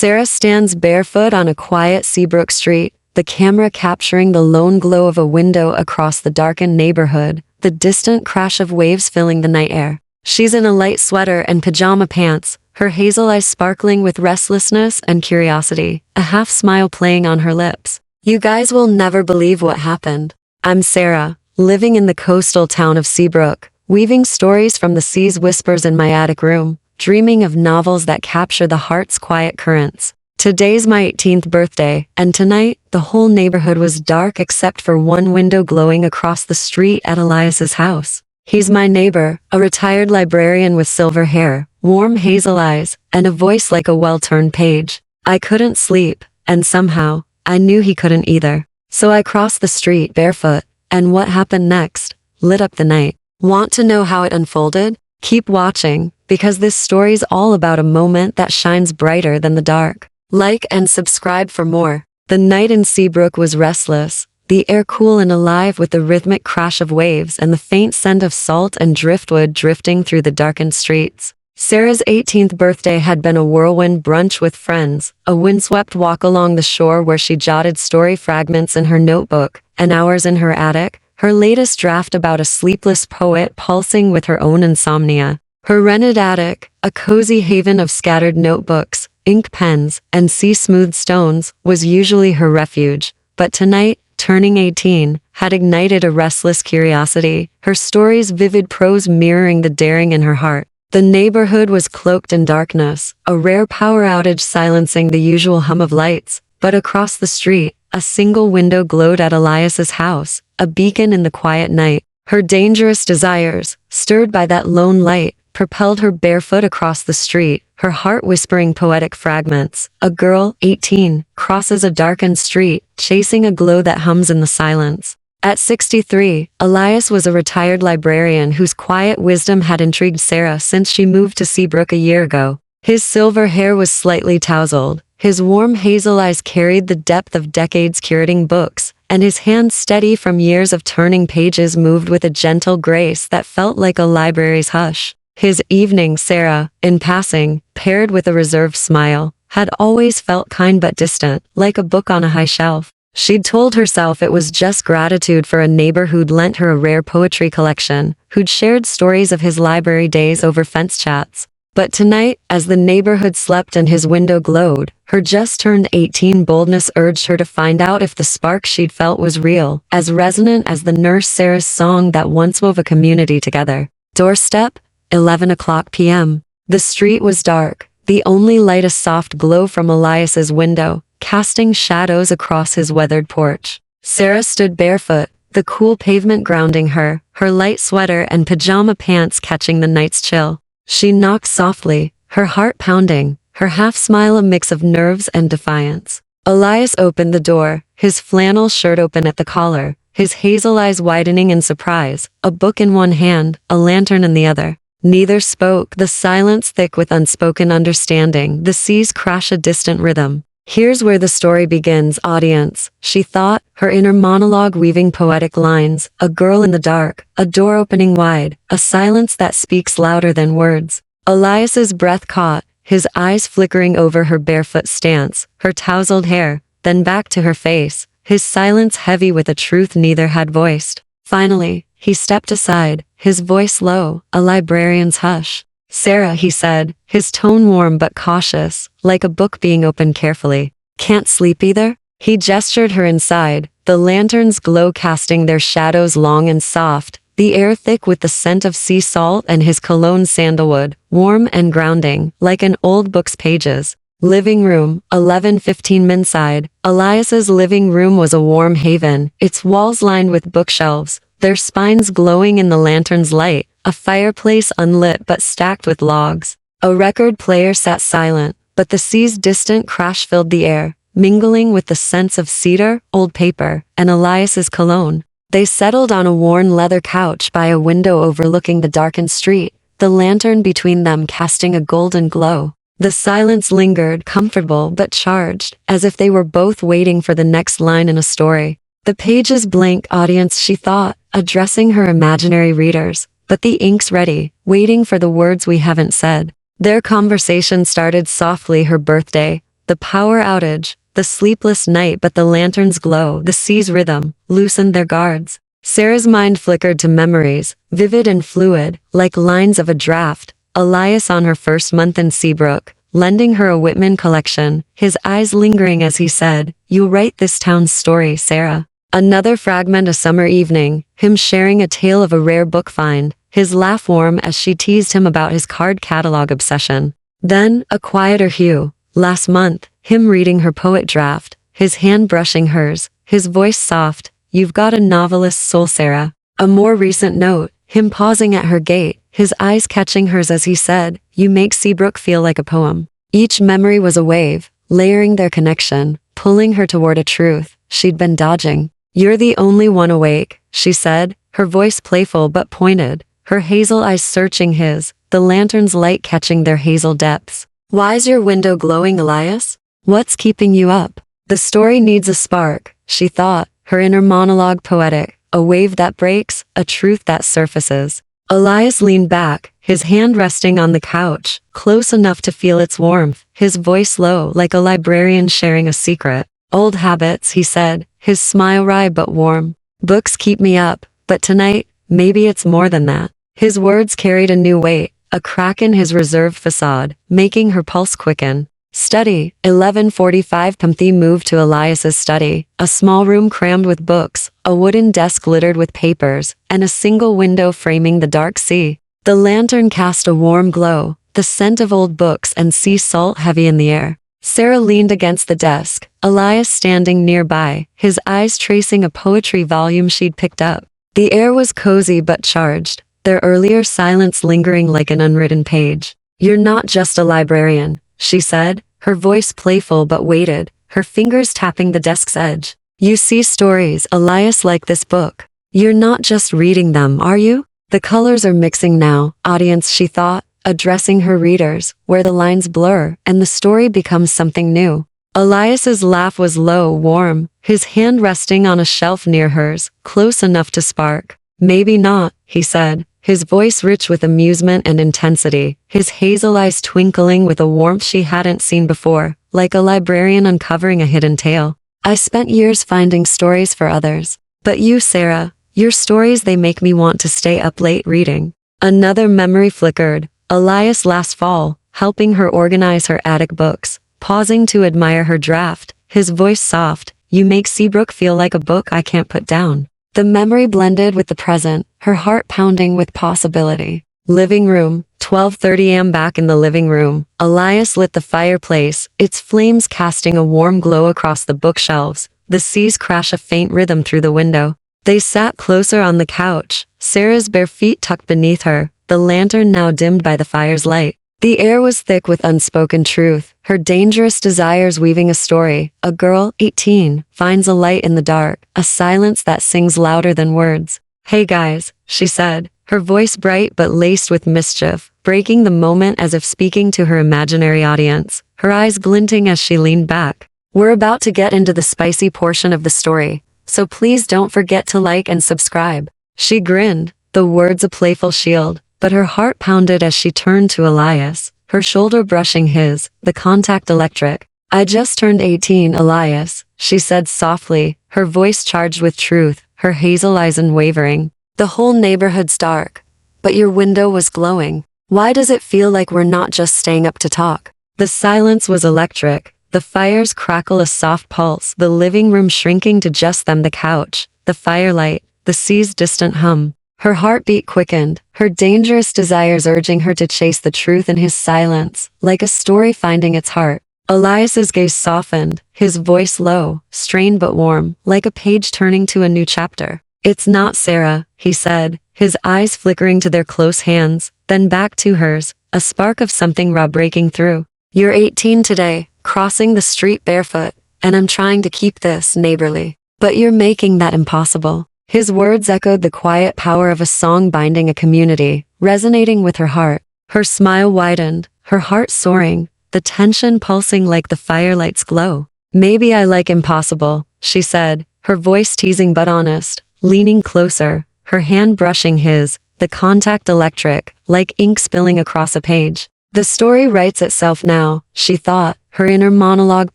Sarah stands barefoot on a quiet Seabrook street, the camera capturing the lone glow of a window across the darkened neighborhood, the distant crash of waves filling the night air. She's in a light sweater and pajama pants, her hazel eyes sparkling with restlessness and curiosity, a half smile playing on her lips. You guys will never believe what happened. I'm Sarah, living in the coastal town of Seabrook, weaving stories from the sea's whispers in my attic room, dreaming of novels that capture the heart's quiet currents. Today's my 18th birthday, and tonight, the whole neighborhood was dark except for one window glowing across the street at Elias's house. He's my neighbor, a retired librarian with silver hair, warm hazel eyes, and a voice like a well-turned page. I couldn't sleep, and somehow, I knew he couldn't either. So I crossed the street barefoot, and what happened next lit up the night. Want to know how it unfolded? Keep watching, because this story's all about a moment that shines brighter than the dark. Like and subscribe for more. The night in Seabrook was restless, the air cool and alive with the rhythmic crash of waves and the faint scent of salt and driftwood drifting through the darkened streets. Sarah's 18th birthday had been a whirlwind brunch with friends, a windswept walk along the shore where she jotted story fragments in her notebook, and hours in her attic, her latest draft about a sleepless poet pulsing with her own insomnia. Her rented attic, a cozy haven of scattered notebooks, ink pens, and sea-smoothed stones, was usually her refuge, but tonight, turning 18, had ignited a restless curiosity, her story's vivid prose mirroring the daring in her heart. The neighborhood was cloaked in darkness, a rare power outage silencing the usual hum of lights, but across the street, a single window glowed at Elias's house, a beacon in the quiet night. Her dangerous desires, stirred by that lone light, propelled her barefoot across the street, her heart whispering poetic fragments. A girl, 18, crosses a darkened street, chasing a glow that hums in the silence. At 63, Elias was a retired librarian whose quiet wisdom had intrigued Sarah since she moved to Seabrook a year ago. His silver hair was slightly tousled, his warm hazel eyes carried the depth of decades curating books, and his hands steady from years of turning pages moved with a gentle grace that felt like a library's hush. His evening, Sarah, in passing, paired with a reserved smile, had always felt kind but distant, like a book on a high shelf. She'd told herself it was just gratitude for a neighbor who'd lent her a rare poetry collection, who'd shared stories of his library days over fence chats. But tonight, as the neighborhood slept and his window glowed, her just-turned 18 boldness urged her to find out if the spark she'd felt was real, as resonant as the nurse Sarah's song that once wove a community together. Doorstep, 11 o'clock p.m. The street was dark, the only light a soft glow from Elias's window, casting shadows across his weathered porch. Sarah stood barefoot, the cool pavement grounding her, her light sweater and pajama pants catching the night's chill. She knocked softly, her heart pounding, her half-smile a mix of nerves and defiance. Elias opened the door, his flannel shirt open at the collar, his hazel eyes widening in surprise, a book in one hand, a lantern in the other. Neither spoke, the silence thick with unspoken understanding, the sea's crash a distant rhythm. Here's where the story begins, audience, she thought, her inner monologue weaving poetic lines, a girl in the dark, a door opening wide, a silence that speaks louder than words. Elias's breath caught, his eyes flickering over her barefoot stance, her tousled hair, then back to her face, his silence heavy with a truth neither had voiced. Finally, he stepped aside, his voice low, a librarian's hush. Sarah, he said, his tone warm but cautious, like a book being opened carefully. Can't sleep either? He gestured her inside, the lantern's glow casting their shadows long and soft, the air thick with the scent of sea salt and his cologne sandalwood, warm and grounding, like an old book's pages. Living room, 11:15 inside. Elias's living room was a warm haven, its walls lined with bookshelves, their spines glowing in the lantern's light, a fireplace unlit but stacked with logs. A record player sat silent, but the sea's distant crash filled the air, mingling with the scents of cedar, old paper, and Elias's cologne. They settled on a worn leather couch by a window overlooking the darkened street, the lantern between them casting a golden glow. The silence lingered, comfortable but charged, as if they were both waiting for the next line in a story. The pages blank, audience, she thought, addressing her imaginary readers, but the ink's ready, waiting for the words we haven't said. Their conversation started softly, her birthday, the power outage, the sleepless night, but the lantern's glow, the sea's rhythm, loosened their guards. Sarah's mind flickered to memories, vivid and fluid, like lines of a draft. Elias on her first month in Seabrook, lending her a Whitman collection, his eyes lingering as he said, "You write this town's story, Sarah." Another fragment, a summer evening, him sharing a tale of a rare book find, his laugh warm as she teased him about his card catalog obsession. Then, a quieter hue. Last month, him reading her poet draft, his hand brushing hers, his voice soft, "You've got a novelist's soul, Sarah." A more recent note, him pausing at her gate, his eyes catching hers as he said, "You make Seabrook feel like a poem." Each memory was a wave, layering their connection, pulling her toward a truth she'd been dodging. "You're the only one awake," she said, her voice playful but pointed, her hazel eyes searching his, the lantern's light catching their hazel depths. "Why's your window glowing, Elias? What's keeping you up?" "The story needs a spark," she thought, her inner monologue poetic, a wave that breaks, a truth that surfaces. Elias leaned back, his hand resting on the couch, close enough to feel its warmth, his voice low like a librarian sharing a secret. "Old habits," he said, his smile wry but warm. "Books keep me up, but tonight, maybe it's more than that." His words carried a new weight, a crack in his reserved facade, making her pulse quicken. Study, 11:45 Pamthi moved to Elias's study, a small room crammed with books, a wooden desk littered with papers, and a single window framing the dark sea. The lantern cast a warm glow, the scent of old books and sea salt heavy in the air. Sarah leaned against the desk, Elias standing nearby, his eyes tracing a poetry volume she'd picked up. The air was cozy but charged, their earlier silence lingering like an unwritten page. "You're not just a librarian," she said, her voice playful but weighted, her fingers tapping the desk's edge. "You see stories, Elias, like this book. You're not just reading them, are you?" The colors are mixing now, audience, she thought, addressing her readers, where the lines blur and the story becomes something new. Elias's laugh was low, warm, his hand resting on a shelf near hers, close enough to spark. "Maybe not," he said, his voice rich with amusement and intensity, his hazel eyes twinkling with a warmth she hadn't seen before, like a librarian uncovering a hidden tale. "I spent years finding stories for others. But you, Sarah, your stories, they make me want to stay up late reading." Another memory flickered, Elias last fall, helping her organize her attic books, pausing to admire her draft, his voice soft, "You make Seabrook feel like a book I can't put down." The memory blended with the present, her heart pounding with possibility. Living room, 12:30 am. Back in the living room, Elias lit the fireplace, its flames casting a warm glow across the bookshelves, the sea's crash a faint rhythm through the window. They sat closer on the couch, Sarah's bare feet tucked beneath her, the lantern now dimmed by the fire's light. The air was thick with unspoken truth, her dangerous desires weaving a story. A girl, 18, finds a light in the dark, a silence that sings louder than words. "Hey guys," she said, her voice bright but laced with mischief, breaking the moment as if speaking to her imaginary audience, her eyes glinting as she leaned back. "We're about to get into the spicy portion of the story, so please don't forget to like and subscribe." She grinned, the words a playful shield, but her heart pounded as she turned to Elias, her shoulder brushing his, the contact electric. "I just turned 18, Elias," she said softly, her voice charged with truth, her hazel eyes unwavering. "The whole neighborhood's dark, but your window was glowing. Why does it feel like we're not just staying up to talk?" The silence was electric, the fire's crackle a soft pulse, the living room shrinking to just them, the couch, the firelight, the sea's distant hum. Her heartbeat quickened, her dangerous desires urging her to chase the truth in his silence, like a story finding its heart. Elias's gaze softened, his voice low, strained but warm, like a page turning to a new chapter. "It's not, Sarah," he said, his eyes flickering to their close hands, then back to hers, a spark of something raw breaking through. "You're 18 today, crossing the street barefoot, and I'm trying to keep this neighborly. But you're making that impossible." His words echoed the quiet power of a song binding a community, resonating with her heart. Her smile widened, her heart soaring, the tension pulsing like the firelight's glow. "Maybe I like impossible," she said, her voice teasing but honest, leaning closer, her hand brushing his, the contact electric, like ink spilling across a page. The story writes itself now, she thought, her inner monologue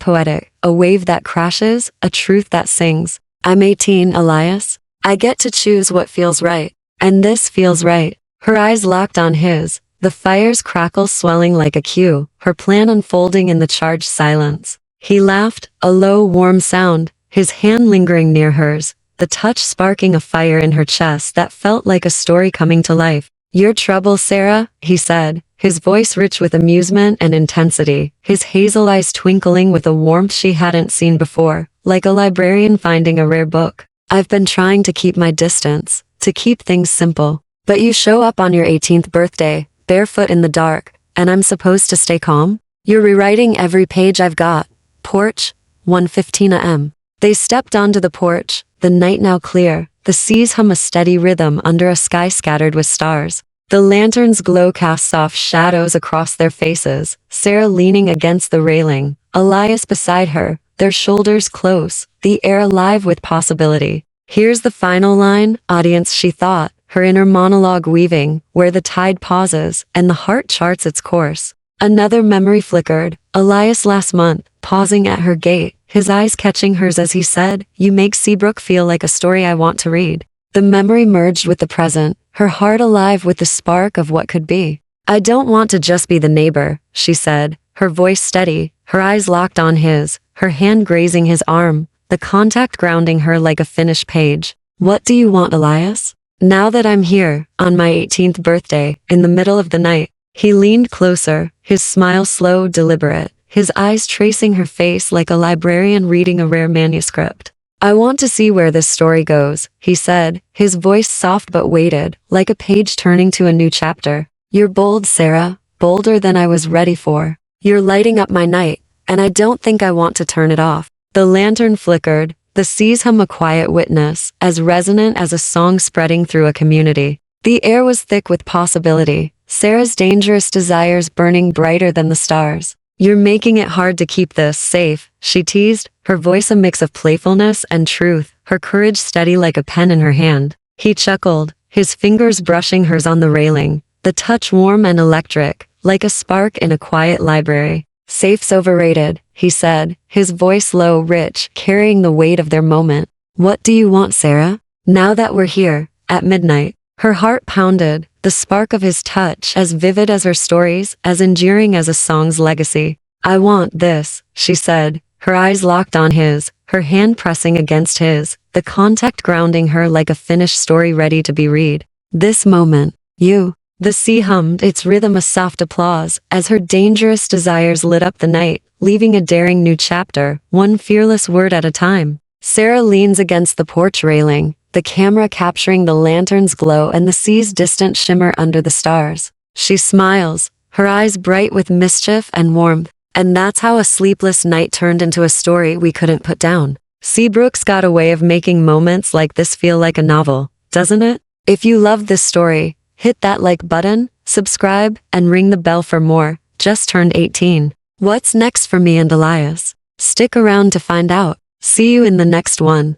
poetic, a wave that crashes, a truth that sings. I'm 18, Elias. I get to choose what feels right. And this feels right. Her eyes locked on his, the fire's crackle swelling like a cue, her plan unfolding in the charged silence. He laughed, a low, warm sound, his hand lingering near hers, the touch sparking a fire in her chest that felt like a story coming to life. Your trouble, Sarah, he said, his voice rich with amusement and intensity, his hazel eyes twinkling with a warmth she hadn't seen before, like a librarian finding a rare book. I've been trying to keep my distance, to keep things simple. But you show up on your 18th birthday, barefoot in the dark, and I'm supposed to stay calm? You're rewriting every page I've got. Porch, 1:15 a.m. They stepped onto the porch, the night now clear, the seas hum a steady rhythm under a sky scattered with stars. The lantern's glow cast soft shadows across their faces, Sarah leaning against the railing, Elias beside her, their shoulders close, the air alive with possibility. Here's the final line, audience, she thought, her inner monologue weaving, where the tide pauses and the heart charts its course. Another memory flickered, Elias last month, pausing at her gate, his eyes catching hers as he said, "You make Seabrook feel like a story I want to read." The memory merged with the present, her heart alive with the spark of what could be. I don't want to just be the neighbor, she said, her voice steady, her eyes locked on his, her hand grazing his arm, the contact grounding her like a finished page. What do you want, Elias? Now that I'm here, on my 18th birthday, in the middle of the night, he leaned closer, his smile slow, deliberate, his eyes tracing her face like a librarian reading a rare manuscript. I want to see where this story goes, he said, his voice soft but weighted, like a page turning to a new chapter. You're bold, Sarah, bolder than I was ready for. You're lighting up my night, and I don't think I want to turn it off. The lantern flickered, the seas hum a quiet witness, as resonant as a song spreading through a community. The air was thick with possibility, Sarah's dangerous desires burning brighter than the stars. You're making it hard to keep this safe, she teased, her voice a mix of playfulness and truth, her courage steady like a pen in her hand. He chuckled, his fingers brushing hers on the railing, the touch warm and electric, like a spark in a quiet library. Safe's overrated, he said, his voice low, rich, carrying the weight of their moment. What do you want, Sarah? Now that we're here, at midnight. Her heart pounded, the spark of his touch as vivid as her stories, as enduring as a song's legacy. I want this, she said, her eyes locked on his, her hand pressing against his, the contact grounding her like a finished story ready to be read. This moment, you. The sea hummed, its rhythm a soft applause, as her dangerous desires lit up the night, leaving a daring new chapter, one fearless word at a time. Sarah leans against the porch railing, the camera capturing the lantern's glow and the sea's distant shimmer under the stars. She smiles, her eyes bright with mischief and warmth, and that's how a sleepless night turned into a story we couldn't put down. Seabrook's got a way of making moments like this feel like a novel, doesn't it? If you loved this story, hit that like button, subscribe, and ring the bell for more. Just turned 18. What's next for me and Elias? Stick around to find out. See you in the next one.